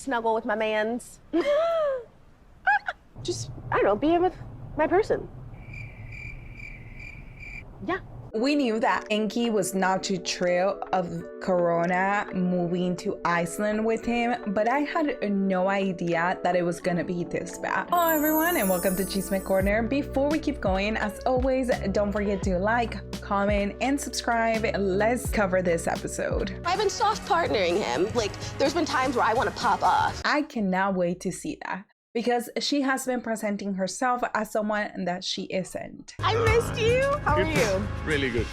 Snuggle with my mans. Just, I don't know, being with my person. Yeah. We knew that Inky was not too thrilled of Corona moving to Iceland with him, but I had no idea that it was gonna be this bad. Hello everyone and welcome to Chisme Corner. Before we keep going, as always, don't forget to like, comment, and subscribe. Let's cover this episode. I've been soft partnering him. Like, there's been times where I want to pop off. I cannot wait to see that, because she has been presenting herself as someone that she isn't. I missed you. How are you? Really good.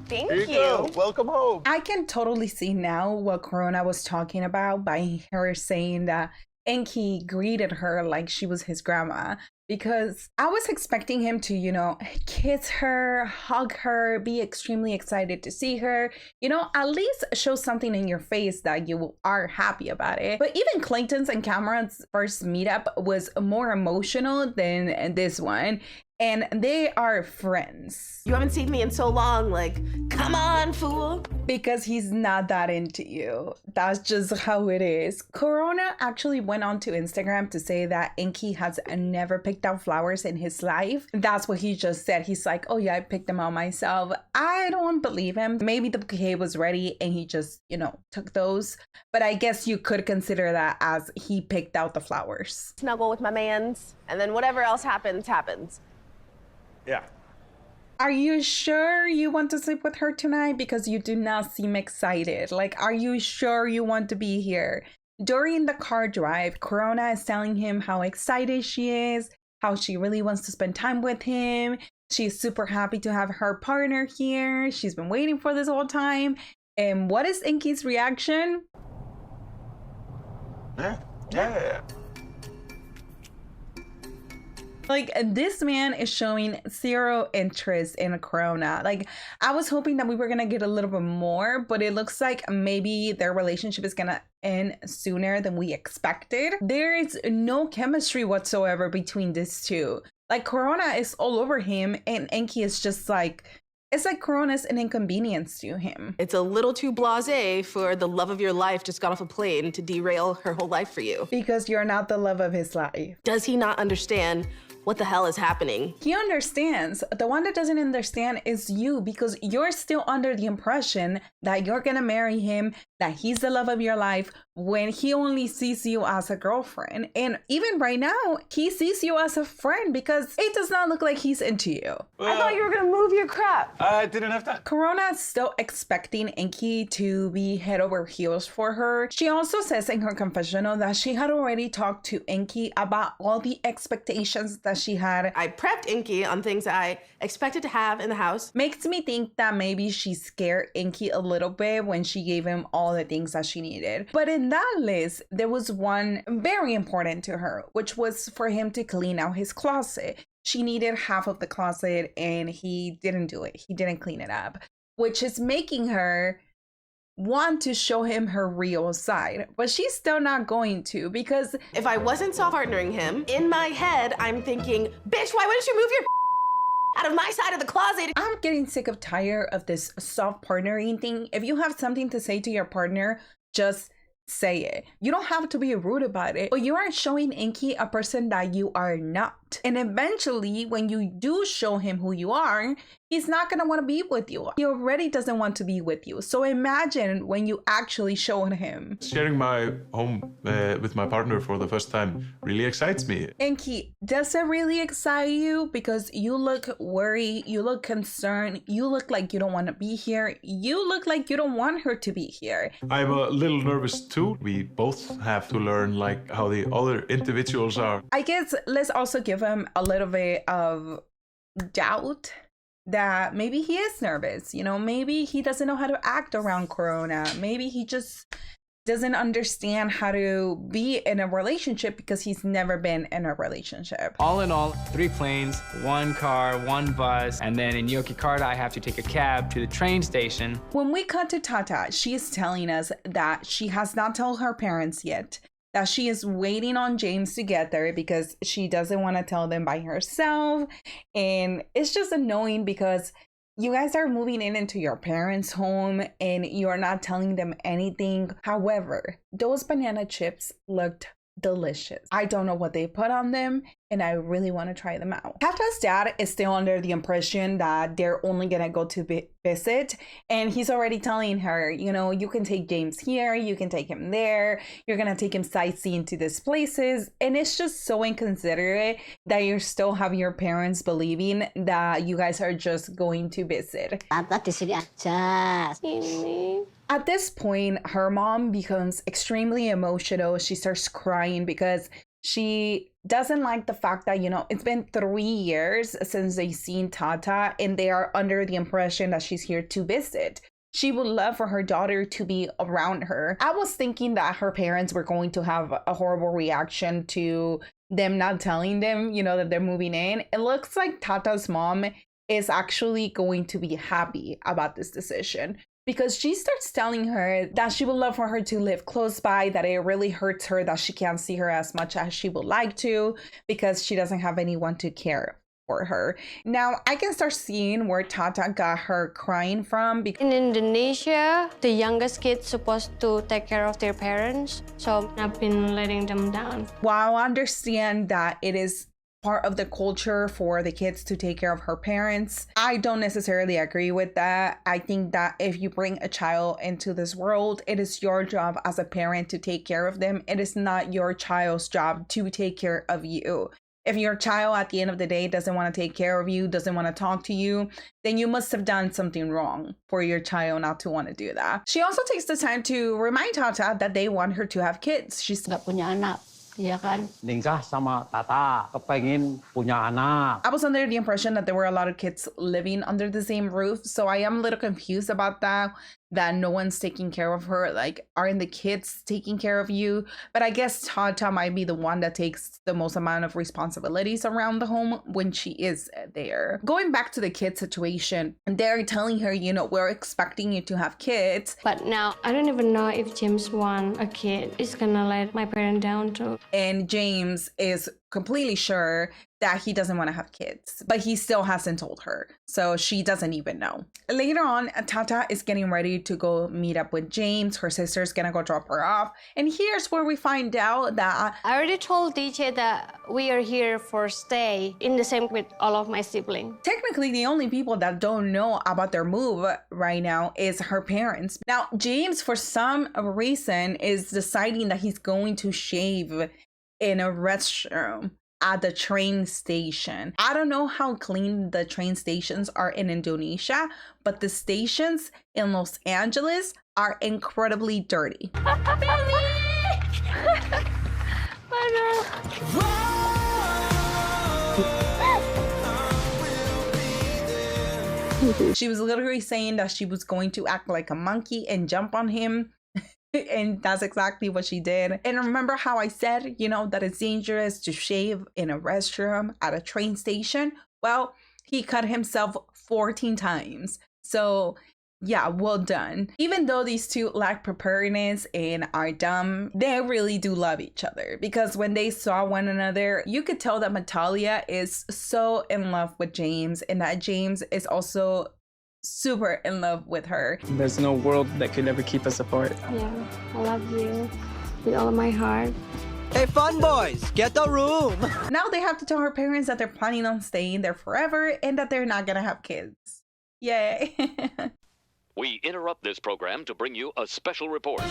Thank Here you go. Welcome home. I can totally see now what Corona was talking about by her saying that Inky greeted her like she was his grandma, because I was expecting him to, kiss her, hug her, be extremely excited to see her, at least show something in your face that you are happy about it. But even Clayton's and Cameron's first meetup was more emotional than this one. And they are friends. You haven't seen me in so long. Like, come on, fool. Because he's not that into you. That's just how it is. Corona actually went on to Instagram to say that Inky has never picked out flowers in his life. That's what he just said. He's like, oh yeah, I picked them out myself. I don't believe him. Maybe the bouquet was ready and he just, took those. But I guess you could consider that as he picked out the flowers. Snuggle with my mans, and then whatever else happens, happens. Yeah. Are you sure you want to sleep with her tonight? Because you do not seem excited. Like, are you sure you want to be here? During the car drive, Corona is telling him how excited she is, how she really wants to spend time with him. She's super happy to have her partner here. She's been waiting for this whole time. And what is Inky's reaction? Yeah. Like, this man is showing zero interest in Corona. Like, I was hoping that we were gonna get a little bit more, but it looks like maybe their relationship is gonna end sooner than we expected. There is no chemistry whatsoever between these two. Like, Corona is all over him and Inky is just like, it's like Corona's an inconvenience to him. It's a little too blasé for the love of your life just got off a plane to derail her whole life for you. Because you're not the love of his life. Does he not understand what the hell is happening? He understands. The one that doesn't understand is you, because you're still under the impression that you're gonna marry him, that he's the love of your life, when he only sees you as a girlfriend. And even right now, he sees you as a friend, because it does not look like he's into you. I thought you were gonna move your crap. I didn't have time. Corona is still expecting Inky to be head over heels for her. She also says in her confessional that she had already talked to Inky about all the expectations that she had. I prepped Inky on things I expected to have in the house. Makes me think that maybe she scared Inky a little bit when she gave him all the things that she needed. But in that list, there was one very important to her, which was for him to clean out his closet. She needed half of the closet and he didn't do it. He didn't clean it up, which is making her want to show him her real side, but she's still not going to, because if I wasn't soft partnering him, in my head, I'm thinking, bitch, why wouldn't you move your out of my side of the closet? I'm getting sick of tired of this soft partnering thing. If you have something to say to your partner, just say it. You don't have to be rude about it, but you are showing Inky a person that you are not. And eventually, when you do show him who you are, he's not gonna want to be with you. He already doesn't want to be with you. So imagine when you actually show him. Sharing my home with my partner for the first time really excites me. Inky, does it really excite you? Because you look worried, you look concerned, you look like you don't want to be here, you look like you don't want her to be here. I'm a little nervous too. We both have to learn like how the other individuals are. I guess let's also give him a little bit of doubt that maybe he is nervous. Maybe he doesn't know how to act around Corona. Maybe he just doesn't understand how to be in a relationship because he's never been in a relationship. All in all, 3 planes, 1 car, 1 bus, and then in Yogyakarta, I have to take a cab to the train station. When we cut to Tata, she is telling us that she has not told her parents yet, that she is waiting on James to get there because she doesn't want to tell them by herself. And it's just annoying because You guys are moving into your parents' home and you're not telling them anything. However, those banana chips looked delicious. I don't know what they put on them and I really want to try them out. Tata's dad is still under the impression that they're only gonna go to visit, and he's already telling her, you know, you can take James here, you can take him there, you're gonna take him sightseeing to these places, and it's just so inconsiderate that you still have your parents believing that you guys are just going to visit. Tata di sini aja. Ini. At this point, her mom becomes extremely emotional. She starts crying because she doesn't like the fact that, you know, it's been 3 years since they've seen Tata and they are under the impression that she's here to visit. She would love for her daughter to be around her. I was thinking that her parents were going to have a horrible reaction to them not telling them, you know, that they're moving in. It looks like Tata's mom is actually going to be happy about this decision, because she starts telling her that she would love for her to live close by, that it really hurts her that she can't see her as much as she would like to because she doesn't have anyone to care for her. Now, I can start seeing where Tata got her crying from. In Indonesia, the youngest kids supposed to take care of their parents, so I've been letting them down. While I understand that it is part of the culture for the kids to take care of her parents, I don't necessarily agree with that. I think that if you bring a child into this world, it is your job as a parent to take care of them. It is not your child's job to take care of you. If your child at the end of the day doesn't want to take care of you, doesn't want to talk to you, then you must have done something wrong for your child not to want to do that. She also takes the time to remind Tata that they want her to have kids. She's Nggak punya anak, iya kan? Nikah sama Tata, kepengin punya anak. I was under the impression that there were a lot of kids living under the same roof, so I am a little confused about that no one's taking care of her. Like, aren't the kids taking care of you? But I guess Tata might be the one that takes the most amount of responsibilities around the home when she is there. Going back to the kid situation, they're telling her, you know, we're expecting you to have kids. But now, I don't even know if James wants a kid. It's gonna let my parents down too. And James is completely sure that he doesn't want to have kids, but he still hasn't told her, so she doesn't even know. Later on, Tata is getting ready to go meet up with James. Her sister's gonna go drop her off, and here's where we find out that I already told DJ that we are here for stay, in the same with all of my siblings. technically the only people that don't know about their move right now is her parents. Now, James, for some reason, is deciding that he's going to shave in a restroom at the train station. I don't know how clean the train stations are in Indonesia, but the stations in Los Angeles are incredibly dirty. She was literally saying that she was going to act like a monkey and jump on him. And that's exactly what she did. And remember how I said, you know, that it's dangerous to shave in a restroom at a train station? Well, he cut himself 14 times. So yeah, well done. Even though these two lack preparedness and are dumb, they really do love each other, because when they saw one another, you could tell that Natalia is so in love with James, and that James is also super in love with her. There's no world that could ever keep us apart. Yeah, I love you with all of my heart. Hey, fun boys, get the room. Now they have to tell her parents that they're planning on staying there forever and that they're not gonna have kids. Yay. We interrupt this program to bring you a special report.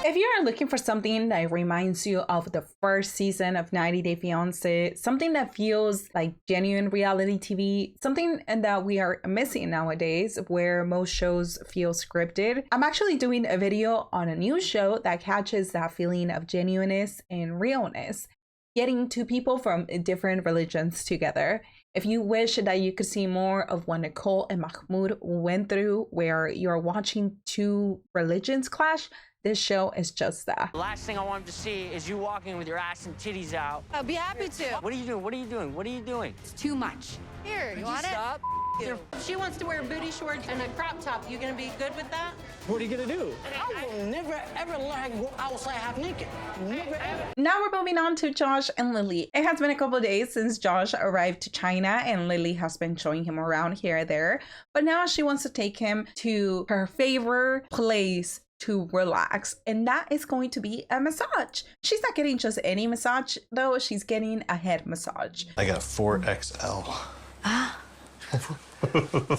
If you are looking for something that reminds you of the first season of 90 Day Fiancé, something that feels like genuine reality TV, something that we are missing nowadays where most shows feel scripted, I'm actually doing a video on a new show that catches that feeling of genuineness and realness, getting two people from different religions together. If you wish that you could see more of what Nicole and Mahmoud went through, where you're watching two religions clash, this show is just that. The last thing I want to see is you walking with your ass and titties out. I'll be happy to. What are you doing? What are you doing? What are you doing? It's too much. Here, you want it? Stop. If she wants to wear booty shorts and a crop top, you gonna be good with that? What are you gonna do? I will never ever let her go outside half naked. Never ever. Now we're moving on to Josh and Lily. It has been a couple of days since Josh arrived to China, and Lily has been showing him around here and there. But now she wants to take him to her favorite place to relax, and that is going to be a massage. She's not getting just any massage though, she's getting a head massage. I got 4XL.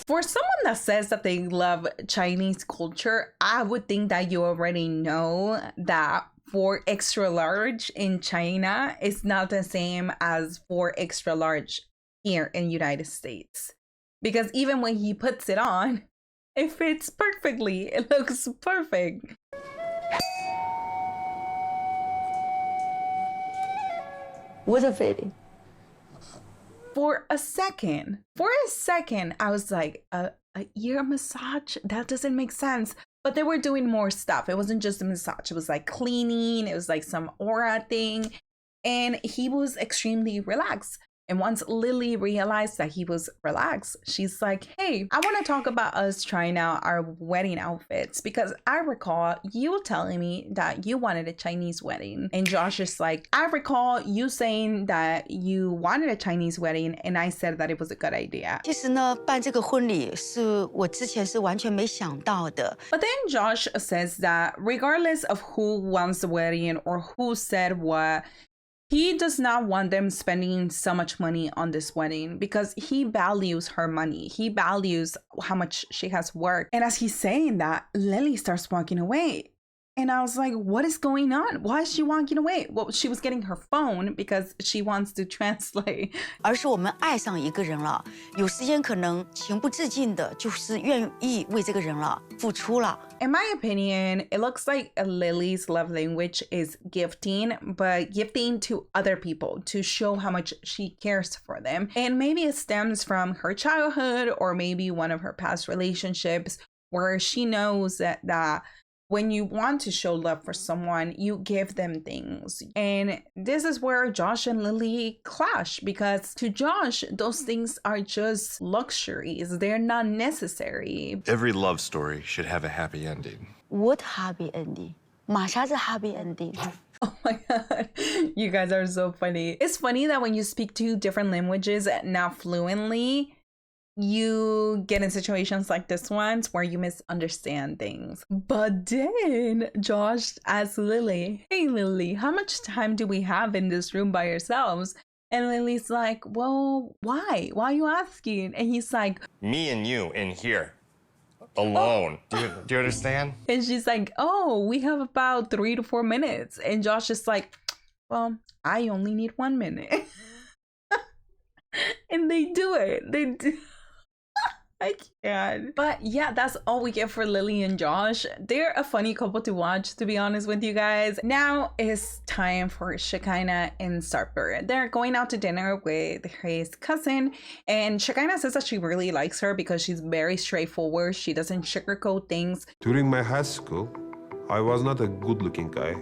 For someone that says that they love Chinese culture, I would think that you already know that 4 extra large in China is not the same as 4 extra large here in United States. Because even when he puts it on, it fits perfectly. It looks perfect. What's the feeling? For a second, I was like, a ear massage? That doesn't make sense. But they were doing more stuff. It wasn't just a massage. It was like cleaning. It was like some aura thing. And he was extremely relaxed. And once Lily realized that he was relaxed, she's like, hey, I want to talk about us trying out our wedding outfits, because I recall you telling me that you wanted a Chinese wedding. And Josh is like, I recall you saying that you wanted a Chinese wedding, and I said that it was a good idea. 其实呢，办这个婚礼是我之前是完全没想到的。 But then Josh says that regardless of who wants the wedding or who said what, he does not want them spending so much money on this wedding because he values her money. He values how much she has worked. And as he's saying that, Lily starts walking away. And I was like, what is going on? Why is she walking away? Well, she was getting her phone because she wants to translate. 而是我们爱上一个人了，有时间可能情不自禁的，就是愿意为这个人了付出了。 In my opinion, it looks like Lily's love language is gifting, but gifting to other people to show how much she cares for them. And maybe it stems from her childhood or maybe one of her past relationships where she knows that when you want to show love for someone, you give them things. And this is where Josh and Lily clash, because to Josh, those things are just luxuries. They're not necessary. Every love story should have a happy ending. What happy ending? 马啥是 happy ending? Oh my god, you guys are so funny. It's funny that when you speak 2 different languages not fluently, you get in situations like this one where you misunderstand things. But then Josh asks Lily, hey Lily, how much time do we have in this room by ourselves? And Lily's like, well, why? Why are you asking? And he's like, Me and you in here. Alone. Do you understand? And she's like, oh, we have about 3 to 4 minutes. And Josh is like, well, I only need 1 minute. And they do it. They do. I can't. But yeah, that's all we get for Lily and Josh. They're a funny couple to watch, to be honest with you guys. Now it's time for Shekinah and Sarper. They're going out to dinner with his cousin, and Shekinah says that she really likes her because she's very straightforward. She doesn't sugarcoat things. During my high school, I was not a good-looking guy.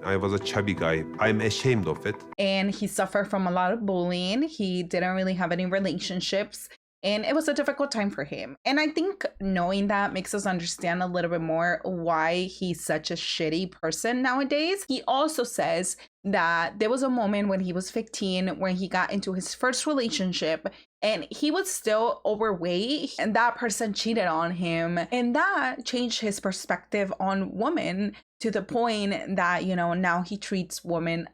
I was a chubby guy. I'm ashamed of it. And he suffered from a lot of bullying. He didn't really have any relationships. And it was a difficult time for him. And I think knowing that makes us understand a little bit more why he's such a shitty person nowadays. He also says that there was a moment when he was 15 when he got into his first relationship and he was still overweight and that person cheated on him. And that changed his perspective on women to the point that, you know, now he treats women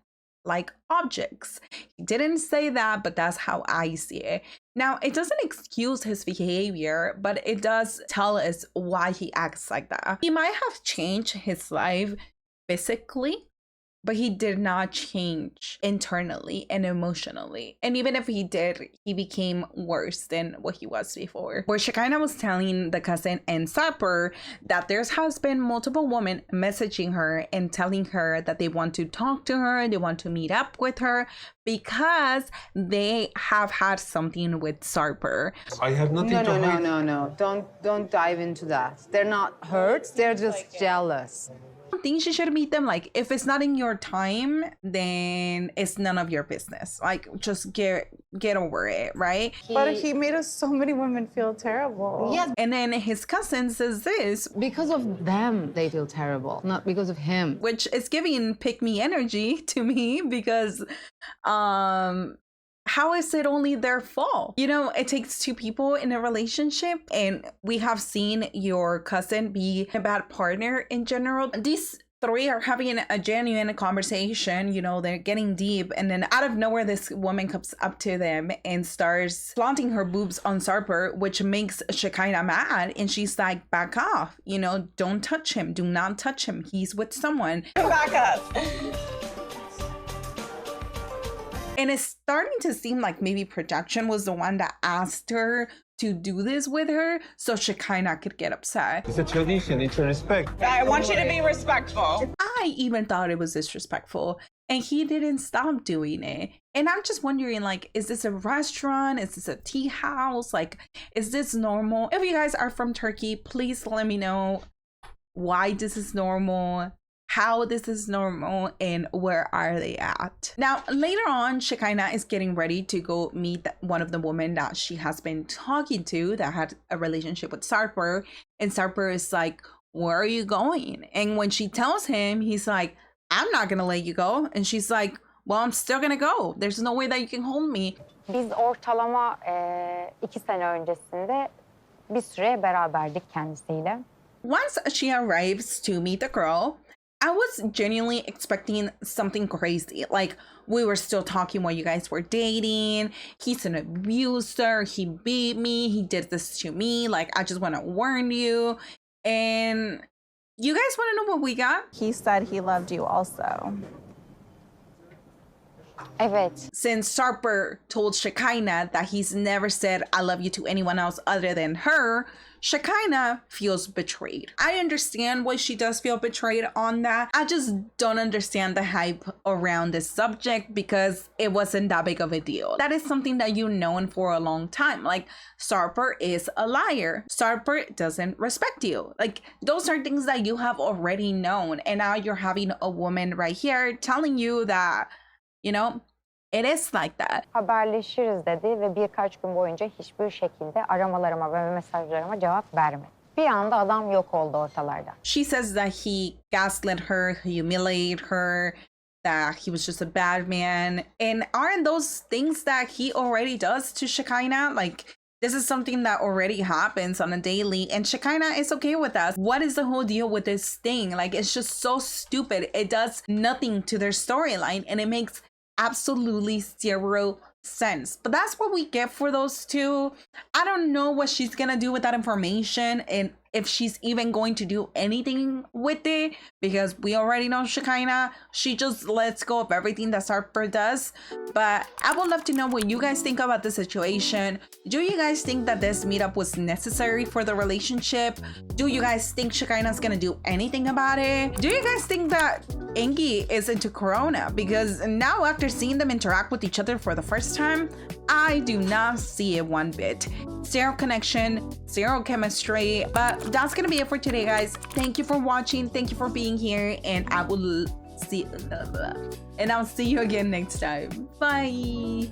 like objects. He didn't say that, but that's how I see it. Now, it doesn't excuse his behavior, but it does tell us why he acts like that. He might have changed his life physically, but he did not change internally and emotionally. And even if he did, he became worse than what he was before. Where Shekinah was telling the cousin and Sarper that there has been multiple women messaging her and telling her that they want to talk to her, they want to meet up with her because they have had something with Sarper. I have nothing to hide. No. Don't dive into that. They're not hurt, they're just jealous. don't think she should meet them. Like, if it's not in your time, then it's none of your business. Like, just get over it, right? But he made us so many women feel terrible. Yes. And then his cousin says this. Because of them, they feel terrible, not because of him. Which is giving pick-me energy to me because, how is it only their fault? You know, it takes two people in a relationship, and we have seen your cousin be a bad partner in general. These three are having a genuine conversation, you know, they're getting deep, and then out of nowhere, this woman comes up to them and starts flaunting her boobs on Sarper, which makes Shekinah mad, and she's like, back off, you know, don't touch him, do not touch him, he's with someone. Back up. And it's starting to seem like maybe production was the one that asked her to do this with her so Shekinah could get upset. It's a tradition, it's a respect. I want you to be respectful. I even thought it was disrespectful, and he didn't stop doing it. And I'm just wondering, like, is this a restaurant? Is this a tea house? Like, is this normal? If you guys are from Turkey, please let me know why this is normal, how this is normal, and where are they at. Now, later on, Shekinah is getting ready to go meet one of the women that she has been talking to that had a relationship with Sarper. And Sarper is like, where are you going? And when she tells him, he's like, I'm not gonna let you go. And she's like, well, I'm still gonna go. There's no way that you can hold me. Biz ortalama 2 sene öncesinde bir süre beraberdik kendisiyle. Once she arrives to meet the girl, I was genuinely expecting something crazy. Like, we were still talking while you guys were dating. He's an abuser. He beat me. He did this to me. Like, I just want to warn you. And you guys want to know what we got? He said he loved you also. Evet. Since Sarper told Shekinah that he's never said I love you to anyone else other than her, Shekinah feels betrayed. I understand why she does feel betrayed on that. I just don't understand the hype around this subject because it wasn't that big of a deal. That is something that you've known for a long time. Like, Sarper is a liar. Sarper doesn't respect you. Like, those are things that you have already known. And now you're having a woman right here telling you that, you know, it is like that. Haberleşiriz dedi ve birkaç gün boyunca hiçbir şekilde aramalarıma ve mesajlarıma cevap vermedi. Bir anda adam yok oldu ortalarda. She says that he gaslit her, humiliated her, that he was just a bad man. And aren't those things that he already does to Shekinah? Like, this is something that already happens on a daily, and Shekinah is okay with us. What is the whole deal with this thing? Like, it's just so stupid. It does nothing to their storyline, and it makes absolutely zero sense. But that's what we get for those two. I don't know what she's gonna do with that information, and if she's even going to do anything with it, because we already know Shekinah, she just lets go of everything that Sarper does. But I would love to know what you guys think about the situation. Do you guys think that this meetup was necessary for the relationship? Do you guys think Shekinah's gonna do anything about it? Do you guys think that Ingi is into Corona? Because now, after seeing them interact with each other for the first time, I do not see it one bit. Zero connection, zero chemistry. But that's gonna be it for today, guys. Thank you for watching. Thank you for being here, and I'll see you again next time. Bye.